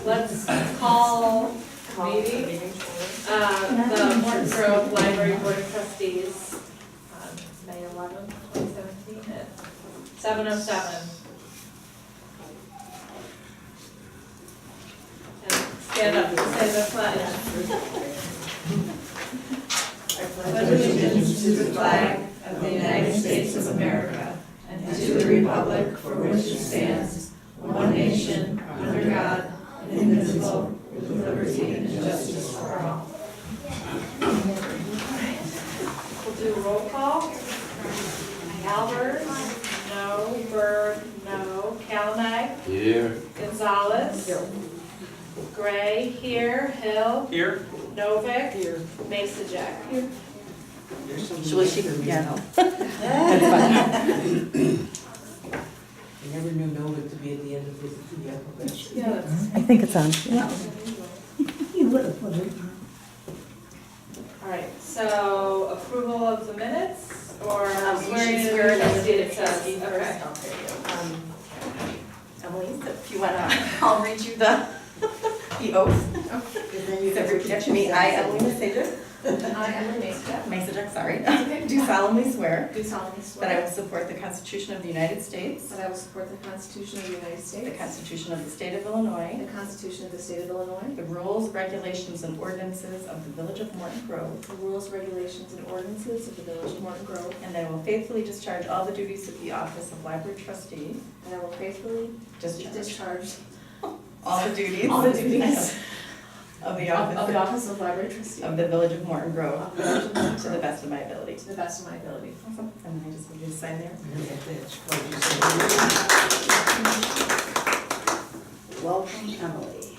let's call meeting, the Morton Grove Library Board of Trustees on May 11th, 2017 at 7:07. And stand up to say the pledge. I pledge allegiance to the flag of the United States of America and to the republic for which it stands, one nation, under God, indivisible, with liberty and justice for all. We'll do roll call. Albers, no. Berg, no. Kalamag. Here. Gonzalez. Gray, here. Hill. Here. Novick. Here. Masajek. Here. She could piano. I never knew Nova to be at the end of the alphabet. Yeah, that's. I think it's on. You would have put it on. All right, so approval of the minutes or swearing in? Swear in as Trustee, it says. trustee Okay. first. Emily, if you wanna, I'll read you the oath. You can repeat after me. I, Emily Masajek, I, Emily Masajek, sorry, do solemnly swear do solemnly that I swear will support the Constitution of the United States, that I will support the Constitution of the United the States, Constitution of the State of Illinois, the Constitution of the State of Illinois, the rules, regulations, and ordinances of the Village of Morton Grove, the rules, regulations, and ordinances of the Village of Morton Grove, and that I will faithfully discharge all the duties of the office of Library Trustee, and I will faithfully discharge all the duties all the duties of the of the office office of Library Trustee of the Village of Morton Grove of the Village of Morton to the Grove best of my ability. to the best of my ability. Awesome. And then I just need you to sign there. Welcome, Emily.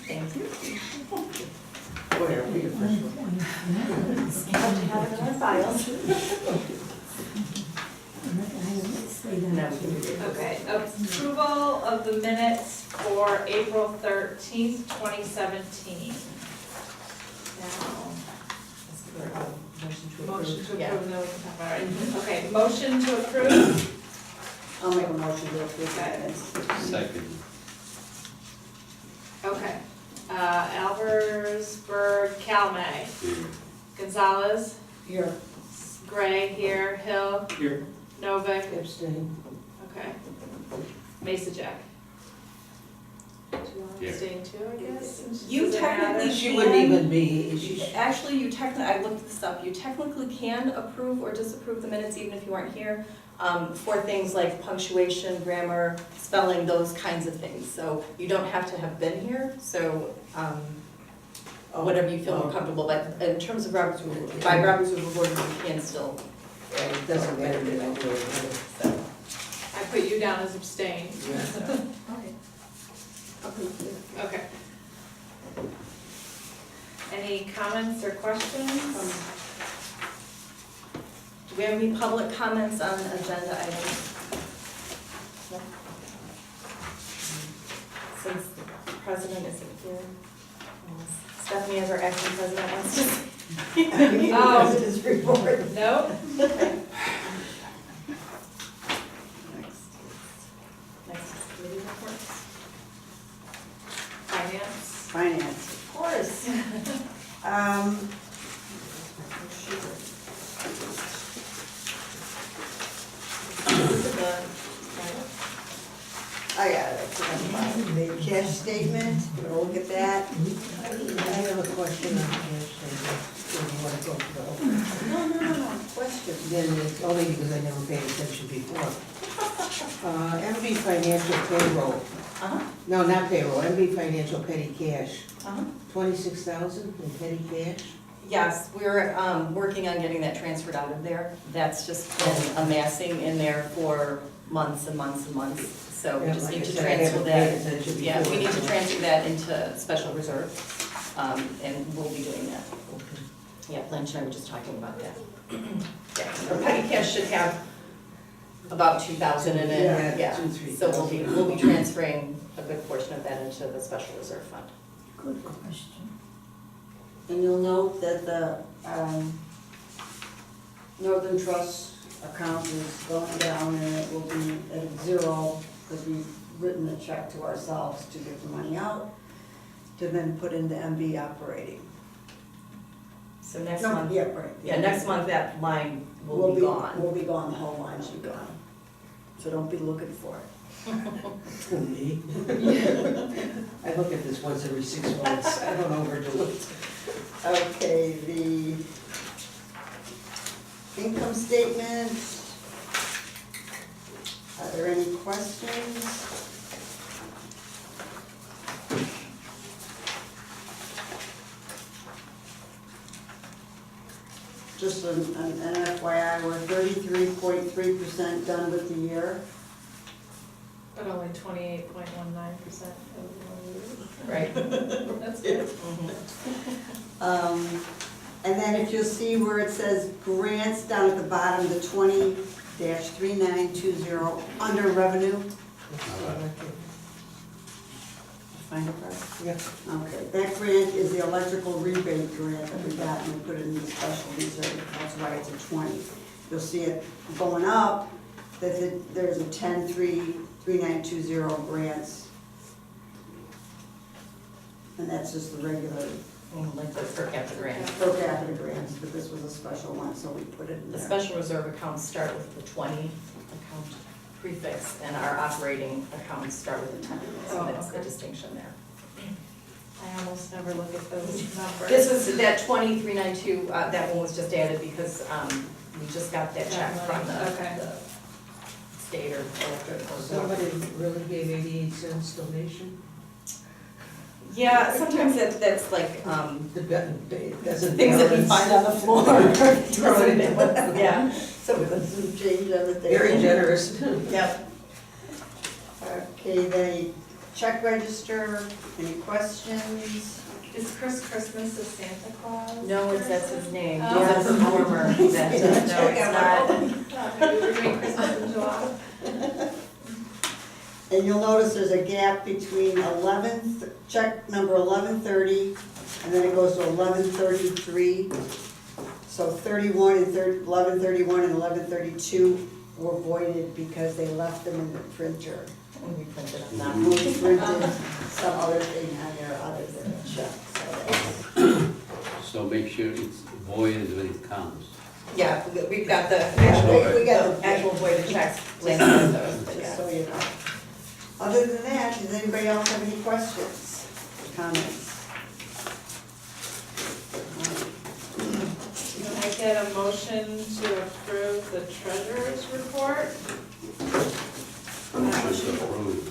Thank you. Where, read it first. Have to have it in our files. No. Okay, approval of the minutes for April 13th, 2017. Now, Motion to motion approve. to Yeah. approve, no, we can talk about it. Okay, motion to approve. I'll make a motion to approve the minutes. Second. Okay. Albers, Berg, Kalamag. Here. Gonzalez, Here. Gray, here. Hill, Here. Novick. Abstain. Okay. Masajek. Do you want to Here. abstain too, I guess? You Does it technically matter? She wouldn't even be, she, Actually, you technically, I looked this up, you technically can approve or disapprove the minutes even if you weren't here, for things like punctuation, grammar, spelling, those kinds of things. So you don't have to have been here, so whatever you feel more comfortable, but in terms of Robert's rule, by Robert's rule of order, you can still, it doesn't matter that I do it. so. I put you down as abstain. Okay. Okay. Any comments or questions? Do we have any public comments on agenda items? No? Since the president isn't here, Stephanie as our acting president wants to say. Oh. His report. No? Next is committee reports. Finance? Finance, of course. I got it. The cash statement, we'll look at that. I have a question on cash statement. If you want to go through. No, question. Then it's only because I never paid attention before. MB Financial Payroll, Uh-huh, no, not payroll, MB Financial Petty Cash, uh-huh. 26,000 in petty cash? Yes, we're working on getting that transferred out of there. That's just been amassing in there for months and months and months. So we Yeah, just like need I to said, I transfer haven't paid that. attention Yeah, we before. need to transfer that into special reserve, and we'll be doing that. Okay. Yeah, Blanche and I were just talking about that. Yeah, our petty cash should have about 2,000 in it, Yeah, yeah. 2,000, So we'll be transferring a good portion of that into the special reserve fund. Good question. And you'll note that the Northern Trust account is going down and it will be at zero because we've written a check to ourselves to get the money out to then put into MB operating. So next No, month, yeah, right. yeah, next month that line will be gone. Will be gone, the whole line should be gone. So don't be looking for it. Me? I look at this once every 6 months, I don't overdo it. Okay, the income statement. Are there any questions? Just an FYI, we're 33.3% done with the year. But only 28.19%. Right. That's good. And then if you'll see where it says grants down at the bottom, the 20-3920, under revenue. Find it first? Yeah. Okay, that grant is the electrical rebate grant that we got and we put it in the special reserve, that's why it's a 20. You'll see it going up, that there's a 10-3920 grants. And that's just the regular Like the per capita grant. per capita grants, but this was a special one, so we put it in The there. special reserve accounts start with the 20 account prefix, and our operating accounts start with a 10. So Oh, that's the okay. distinction there. I almost never look at those numbers. This was, that 2392, that one was just added because we just got that check from Okay. the state or electric. Somebody really gave 88 cents donation? Yeah, sometimes that's like, The bet, doesn't things that we balance. find on the floor. Throw it in. Yeah, So we can zoom change everything. Very generous. yep. Okay, then check register, any questions? Is Chris Christmas a Santa Claus? No, that's his name. He's Oh. a performer. That- No, it's not. Maybe we're doing Christmas in July. And you'll notice there's a gap between 11th, check number 1130, and then it goes to 1133. So 31 and 1131 and 1132 were voided because they left them in the printer. And we printed on We that. printed some other thing on there other than a check, so that's. So make sure it's voided when it comes. Yeah, we've got the We actual, got the the- actual voided checks linked with those, but Just yeah. so you know. Other than that, does anybody else have any questions, comments? Can I get a motion to approve the treasurer's report? Motion to approve.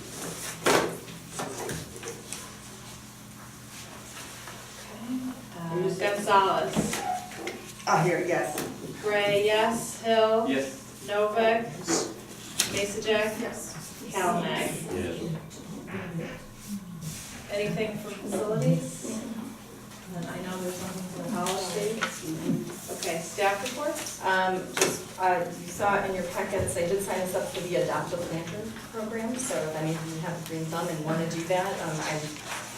Gonzalez. Here, yes. Gray, yes. Hill. Yes. Novak. Masajak. Yes. Kalnag. Yes. Anything from facilities? And I know there's something from policy. Okay, staff reports? You saw it in your packets, I did sign us up for the Adopt a Planter program, so if any of you have a green thumb and want to do that,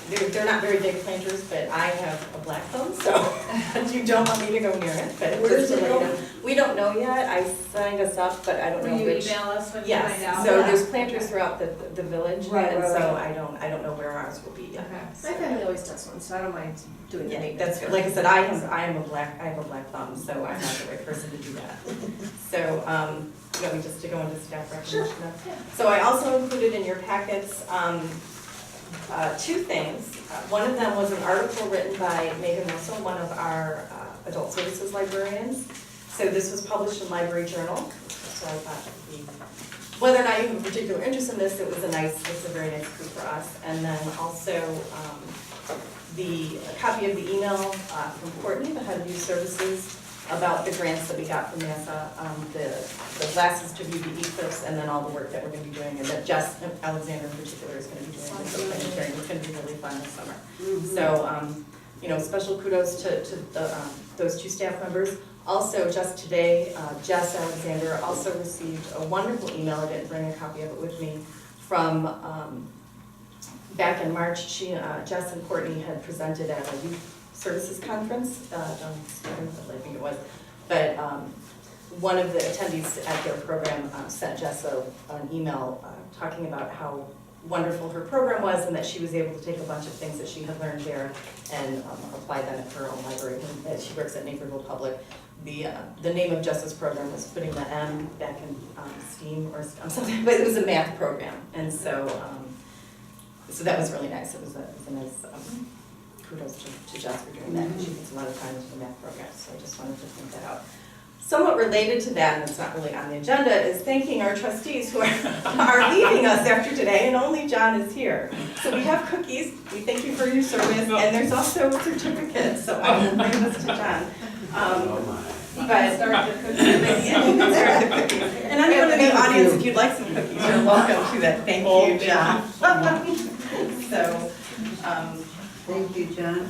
they're not very big planters, but I have a black thumb, so you don't want me to go near it, but Where just is to it let you going? know. We don't know yet, I signed us up, but I don't know Will you which. email us when you find Yes, out? so there's planters throughout the village, Right, and right, so right. I don't know where ours will be yet. Okay. My family always does one, so I don't mind doing the Yeah, maintenance. that's, like I said, I have a black thumb, so I'm not the right person to do that. So, you want me just to go into staff recognition? Yeah. So I also included in your packets, two things. One of them was an article written by Megan Russell, one of our adult services librarians. So this was published in Library Journal, so I thought it would be, whether or not you have a particular interest in this, it's a very nice coup for us. And then also, a copy of the email from Courtney, the head of youth services, about the grants that we got from NASA, the glasses to view the eclipse, and then all the work that we're going to be doing, and that Jess Alexander in particular is going to be doing. It's going to be really fun this summer. So, special kudos to those two staff members. Also, just today, Jess Alexander also received a wonderful email, I didn't bring a copy of it with me, from, back in March, Jess and Courtney had presented at a youth services conference, down in Springfield, I think it was, but one of the attendees at their program sent Jess an email talking about how wonderful her program was and that she was able to take a bunch of things that she had learned there and apply them at her own library. And she works at Naperville Public. The name of Jess's program was putting the M back in STEAM or something, but it was a math program. And so that was really nice. It was a nice kudos to Jess for doing that, because she puts a lot of time into the math program. So I just wanted to point that out. Somewhat related to that, and it's not really on the agenda, is thanking our trustees who are leaving us after today, and only John is here. So we have cookies, we thank you for your service, and there's also certificates, so I will bring this to John. But Start the cookies. yeah, you can start the cookies. And anyone in the audience, if you'd like some cookies, you're welcome to that. Thank you, John. So, Thank you, John.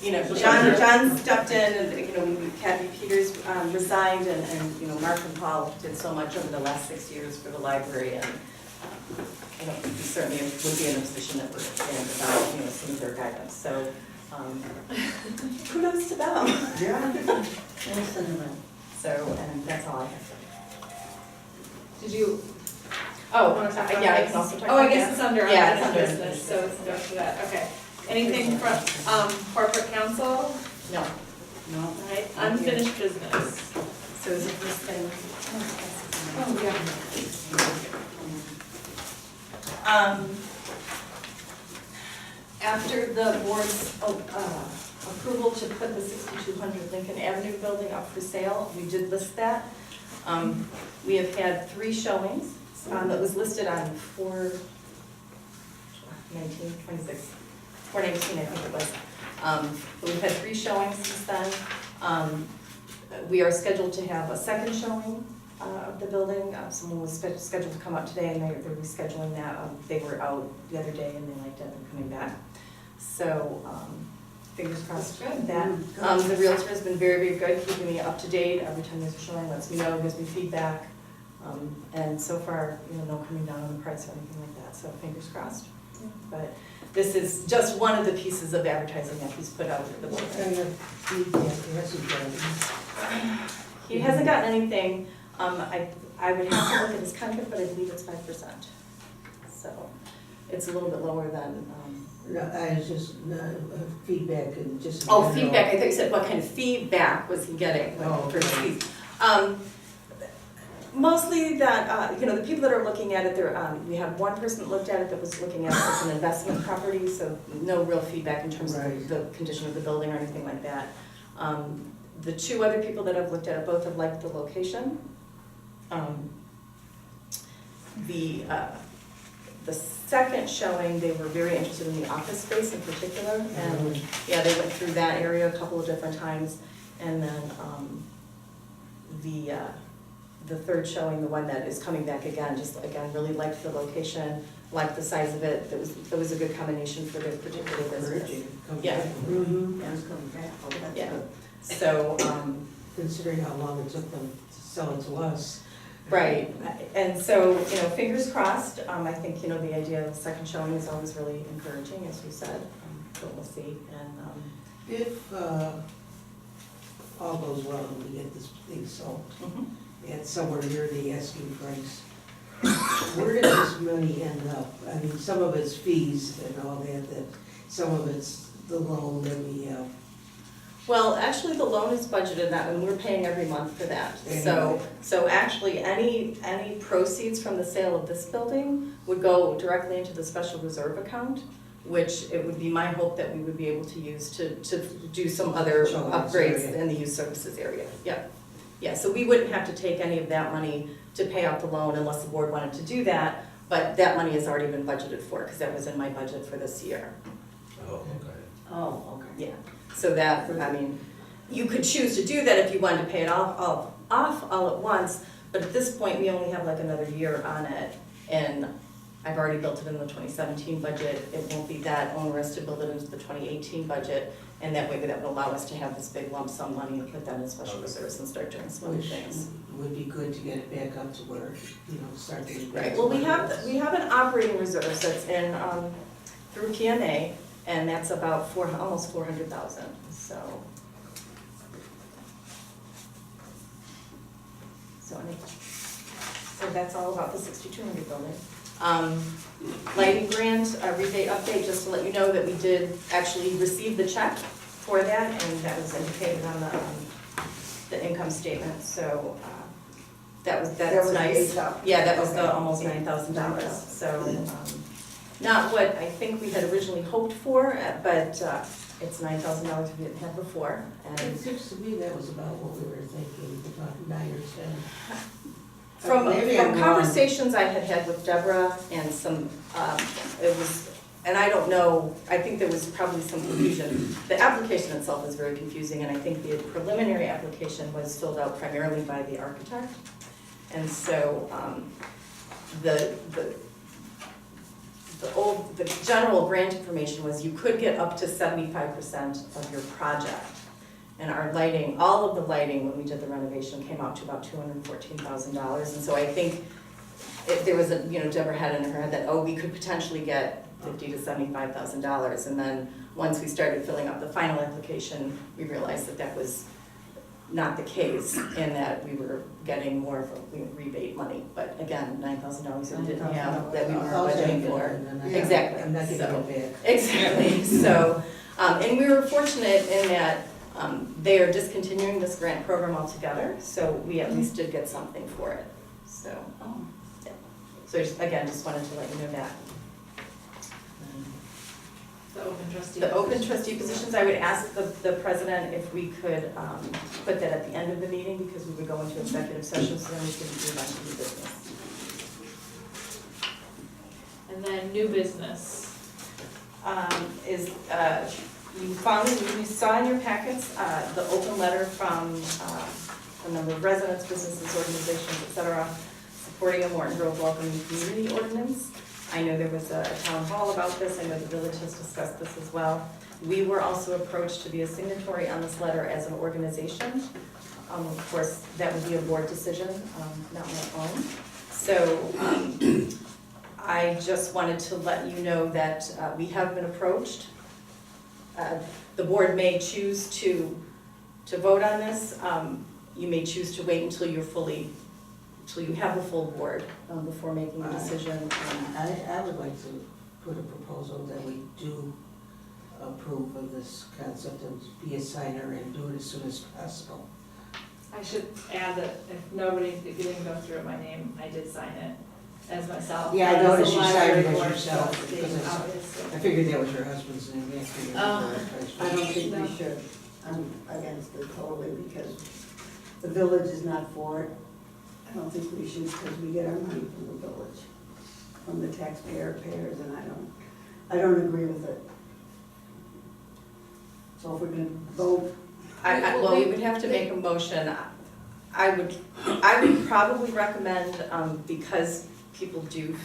you know, John stepped in, and, you know, when Kathy Peters resigned, and, you know, Mark and Paul did so much over the last 6 years for the library, and, you know, we certainly would be in a position that we're in without, you know, some of their guidance, so, kudos to them. Yeah. We'll send them in. So, and that's all I have. Did you? Oh, wanna talk about yeah, I this? can also talk Oh, I about guess that. it's under Yeah, it's unfinished under business, so it's after that, okay. Anything from, corporate counsel? No, No. All right, unfinished business. so is the first thing. Oh, yeah. After the board's approval to put the 6200 Lincoln Avenue building up for sale, we did list that. We have had 3 showings. That was listed on 4/19/26, 4/19, I think it was. But we've had 3 showings since then. We are scheduled to have a second showing of the building. Someone was scheduled to come up today, and they're rescheduling that. They were out the other day, and they liked it, they're coming back. So, fingers crossed That's good. that. The realtor has been very, very good, keeping me up to date. Every time there's a showing, lets me know, gives me feedback. And so far, you know, no coming down on the price or anything like that, so fingers crossed. But this is just one of the pieces of advertising that he's put out for the board. What kind of feedback has he gotten? He hasn't gotten anything. I would have to look at his contract, but I believe it's 5%. So it's a little bit lower than, No, I was just, feedback and just. in oh, general. feedback. I thought you said what kind of feedback was he getting Oh, for okay. fees. Mostly that, you know, the people that are looking at it, we have one person that looked at it that was looking at it as an investment property, so no real feedback in terms of Right. the condition of the building or anything like that. The 2 other people that have looked at it, both have liked the location. The second showing, they were very interested in the office space in particular, and yeah, they went through that area a couple of different times. And then the third showing, the one that is coming back again, just again, really liked the location, liked the size of it. It was a good combination for their particular business. Encouraging. Come Yeah. back. Mm-hmm. Yeah, it's coming back. Oh, that's Yeah. good. So, Considering how long it took them to sell it to us. right, and so, you know, fingers crossed. I think, you know, the idea of a second showing is always really encouraging, as you said, but we'll see. And If, all goes well and we get this thing sold at somewhere near the asking price, where does this money end up? I mean, some of it's fees and all that some of it's the loan that we have. well, actually, the loan is budgeted that, and we're paying every month for that. Anyway. So actually, any proceeds from the sale of this building would go directly into the special reserve account, which it would be my hope that we would be able to use to do some other Children's upgrades area. in the youth services area. Yep. Yeah, so we wouldn't have to take any of that money to pay out the loan unless the board wanted to do that, but that money has already been budgeted for, because that was in my budget for this year. Oh, okay. Oh, okay. Yeah, so that, I mean, you could choose to do that if you wanted to pay it off all at once, but at this point, we only have like another year on it, and I've already built it in the 2017 budget. It won't be that onerous to build it into the 2018 budget, and that way that would allow us to have this big lump sum money and put that in special reserves and start doing some other Which things. would be good to get it back up to where, you know, start getting back Right, to well, we where it was. have an operating reserve that's in, through PMA, and that's about almost 400,000, so. So that's all about the 6200 building. Lighting grant, rebate update, just to let you know that we did actually receive the check for that, and that was indicated on the income statement, so that's was nice. the 8,000. Yeah, that was the Okay. almost $9,000, so, not what I think we had originally hoped for, but it's $9,000 we didn't have before, It and seems to me that was about what we were thinking, about 9 or 10. from Maybe I'm wrong. conversations I had had with Deborah and some, it was, and I don't know, I think there was probably some confusion. The application itself is very confusing, and I think the preliminary application was filled out primarily by the architect. And so, the general grant information was you could get up to 75% of your project. And our lighting, all of the lighting, when we did the renovation, came out to about $214,000. And so I think there was a, Deborah had in her head that, oh, we could potentially get $50,000 to $75,000. And then once we started filling out the final application, we realized that that was not the case, and that we were getting more of a rebate money. But again, $9,000 that we didn't have, that we weren't budgeting for. Exactly. I'm not giving So- it back. Exactly, so, and we were fortunate in that they are discontinuing this grant program altogether, so we at least did get something for it, so. Yeah. So just wanted to let you know that. The open trustee. The open trustee positions, I would ask the president if we could put that at the end of the meeting, because we would go into executive session, so then we can move on to new business. And then new business. You saw in your packets, the open letter from a number of residents, businesses, organizations, et cetera, supporting a Morton Grove Welcoming Community Ordinance. I know there was a town hall about this, I know the village has discussed this as well. We were also approached to be a signatory on this letter as an organization. Of course, that would be a board decision, not my own. So I just wanted to let you know that we have been approached. The board may choose to vote on this. You may choose to wait until you have the full board before making a decision. I would like to put a proposal that we do approve of this concept and be a signer and do it as soon as possible. I should add that if you didn't go through my name, I did sign it as myself. Yeah, I As noticed the you signed library it as board yourself, trustee, because it's- obviously. I figured that was your husband's name. I don't think No. we should. I'm against it totally, because the village is not for it. I don't think we should, because we get our money from the village, from the payers, and I don't agree with it. So if we're gonna vote, Well, we would have to make a motion. I would probably recommend, because people do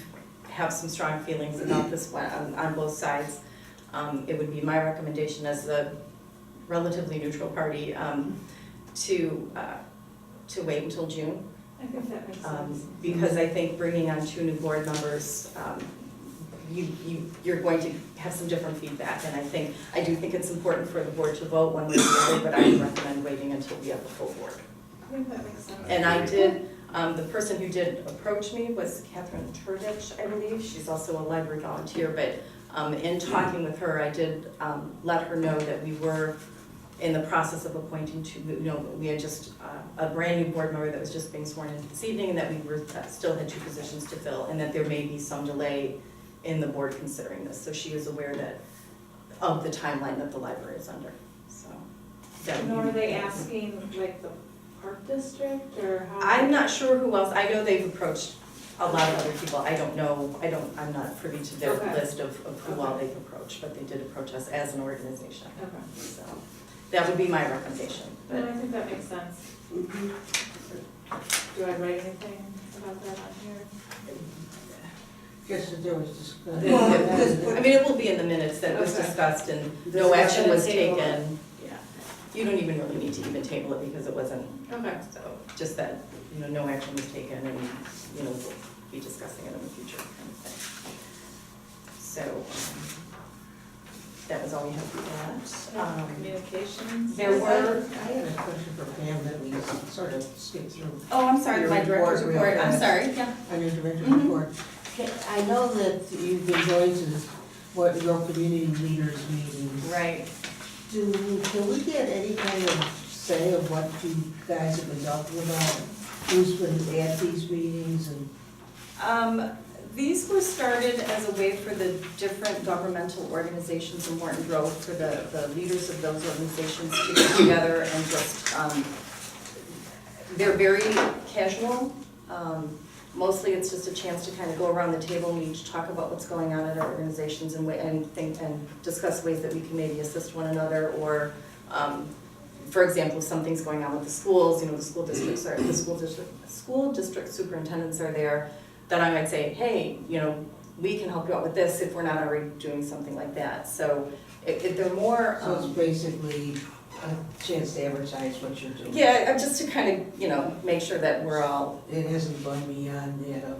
have some strong feelings about this one on both sides, it would be my recommendation as a relatively neutral party, to wait until June. I think that makes sense. Because I think bringing on 2 new board members, you're going to have some different feedback, and I do think it's important for the board to vote one way or the other, but I would recommend waiting until we have the full board. I think that makes sense. And I did, the person who did approach me was Catherine Turdich, I believe. She's also a library volunteer, but in talking with her, I did let her know that we were in the process of appointing we had just a brand new board member that was just being sworn in this evening, and that we were still had 2 positions to fill, and that there may be some delay in the board considering this. So she is aware of the timeline that the library is under, so. that would be- Are they asking like the park district or how? I'm not sure who else, I know they've approached a lot of other people, I don't know, I'm not privy to their Okay. list of who all they've approached, but they did approach us as an organization, Okay. so. That would be my recommendation, No, but I think that makes sense. Do I write anything about that on here? Guess that there was just. I mean, it will be in the minutes that it was Okay. discussed and no action was Table it. taken. Yeah, you don't even really need to even table it because it wasn't, Okay. so just that, no action was taken and, we'll be discussing it in the future kind of thing. So, that was all we had for that. Communications? There were, I had a question for Pam that we sort of skip through Oh, I'm sorry, Your my director's report real report, I'm fast. sorry, yeah. on your director's Mhm. report. Okay, I know that you've been going to what your community leaders meetings. Right. Can we get any kind of say of what you guys have been talking about? Who's been at these meetings and? These were started as a way for the different governmental organizations in Morton Grove, for the leaders of those organizations to get together and just, they're very casual. Mostly it's just a chance to kind of go around the table and we each talk about what's going on in our organizations and discuss ways that we can maybe assist one another, or, for example, if something's going on with the schools, the school district superintendents are there, then I might say, hey, we can help you out with this if we're not already doing something like that. So they're more. So it's basically a chance to advertise what you're doing. Yeah, just to kind of, make sure that we're all. It hasn't gone beyond that of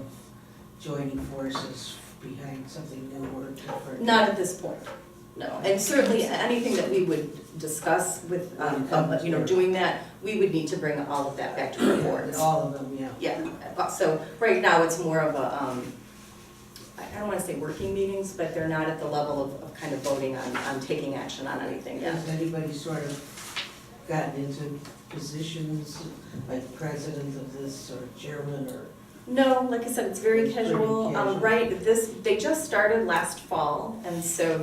joining forces behind something new or different. Not at this point, no. And certainly anything that we would discuss with, doing that, we would need to bring all of that back to our boards. All of them, yeah. Yeah, so right now it's more of a, I don't want to say working meetings, but they're not at the level of kind of voting on taking action on anything yet. Has anybody sort of gotten into positions like president of this or chairman or? No, like I said, it's very It's pretty casual. casual. Right, they just started last fall, and so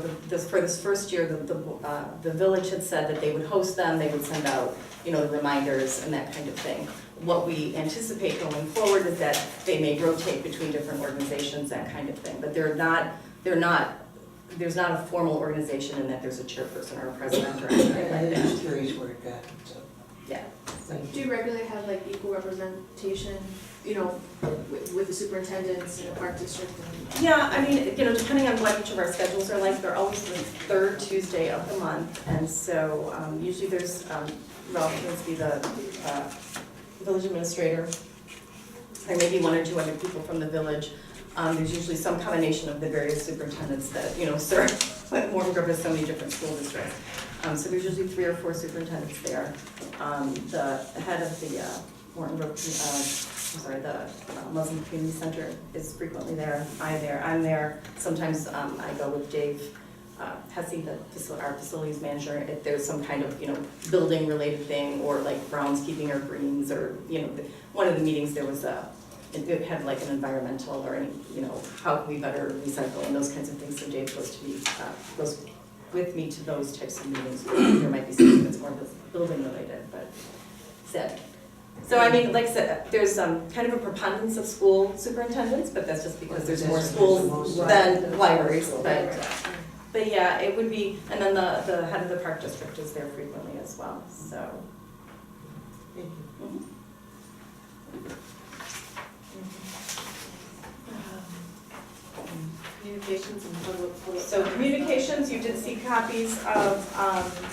for this first year, the village had said that they would host them, they would send out, the reminders and that kind of thing. What we anticipate going forward is that they may rotate between different organizations, that kind of thing, but there's not a formal organization in that there's a chairperson or a president or anything like I'm that. just curious where it got, so, Yeah. thank Do you. you regularly have like equal representation, with the superintendents in the park district? Yeah, I mean, depending on what each of our schedules are like, they're always the third Tuesday of the month, and so usually there's, Ralph must be the village administrator, or maybe one or two other people from the village. There's usually some combination of the various superintendents that, serve, but Morton Grove has so many different school districts. So there's usually 3 or 4 superintendents there. The head of the Morton Grove, the Muslim Community Center is frequently there. I'm there. Sometimes I go with Dave Hesse, our facilities manager, if there's some kind of, building related thing, or like groundskeeping or greens, or, one of the meetings there was it had like an environmental or any, how can we better recycle and those kinds of things. So Dave goes with me to those types of meetings. There might be something that's more building related, but said. So I mean, like I said, there's kind of a preponderance of school superintendents, but that's just because there's more schools than libraries. But yeah, it would be, and then the head of the park district is there frequently as well. So. Thank you. Mhm. Communications and public. So communications, you did see copies of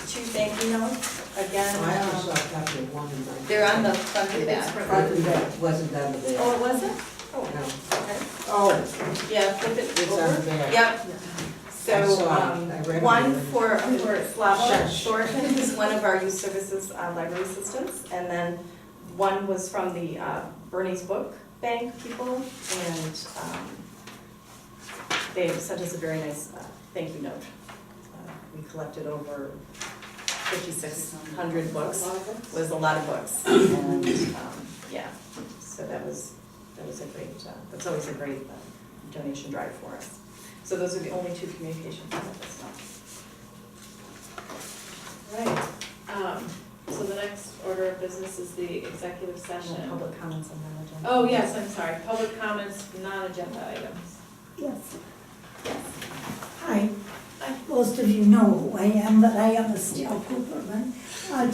2 thank you notes. Again, I only saw a copy of one in my. they're on the front of that. Front of that wasn't on the back. Oh, it wasn't? Oh, No. okay. Oh, Yeah, flip it it's on over. the back. Yep. I So, saw it. I read it. one for Slava Shush. Thornton, who's one of our youth services library assistants, and then one was from the Bernie's Book Bank people, and they sent us a very nice thank you note. We collected over 5,600 books, was a lot of books, and yeah, so that was a great, that's always a great donation drive for us. So those are the only 2 communications I have this month. Right, so the next order of business is the executive session. Public comments on that agenda. Oh, yes, I'm sorry, public comments, non-agenda items. Yes. Hi. Most of you know who I am, but I am Estelle Cooperman.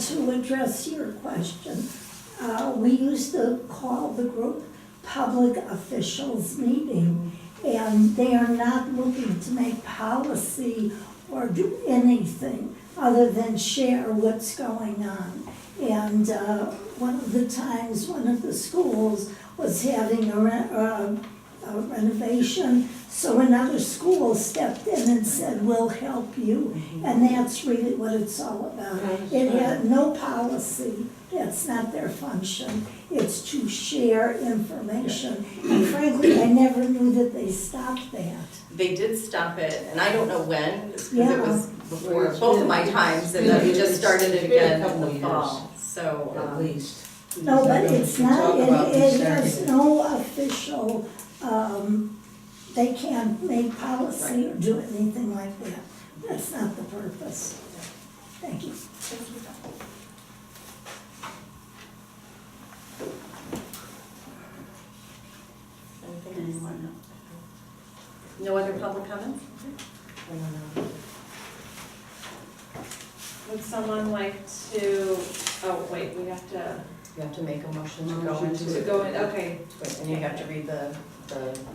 To address your question, we used to call the group public officials meeting, and they are not looking to make policy or do anything other than share what's going on. And one of the times, one of the schools was having a renovation, so another school stepped in and said, we'll help you. And that's really what it's all about. It had no policy, That's not their function. It's to share information. And frankly, I never knew that they stopped that. They did stop it, and I don't know when, because Yeah. it was before Well, it's both of been- my it's times, and been- then we just it's started it been a again in couple the years. fall, so. At least. No, but it's not, Talk about it restarting has it. no official, they can't make policy or do anything like that. That's not the purpose. Thank you. Anything else? No other public comments? Would someone like to, oh, wait, we have to, You have to make a motion to go Motion into to it. go in, okay. And you have to read the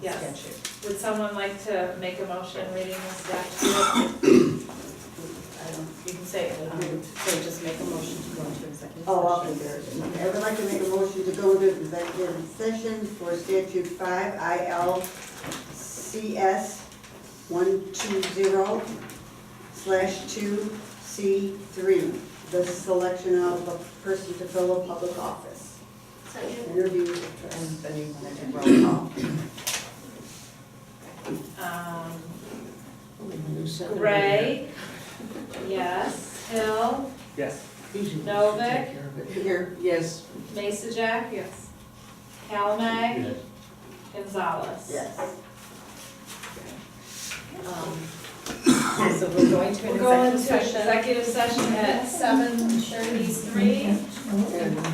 Yes. statute. Would someone like to make a motion reading the statute? You can say, so just make a motion to go into executive session. Oh, okay, there it is. Okay, I would like to make a motion to go into executive session for statute 5 ILCS 120/2C3, the selection of a person to fill a public office. Second. Interview. And then you want to do roll call. Gray, yes. Hill, Yes. Novak? Here, yes. Masajak? Yes. Kalamag? Gonzalez? Yes. So we're going to an We're going executive to session. executive session at 7:33. And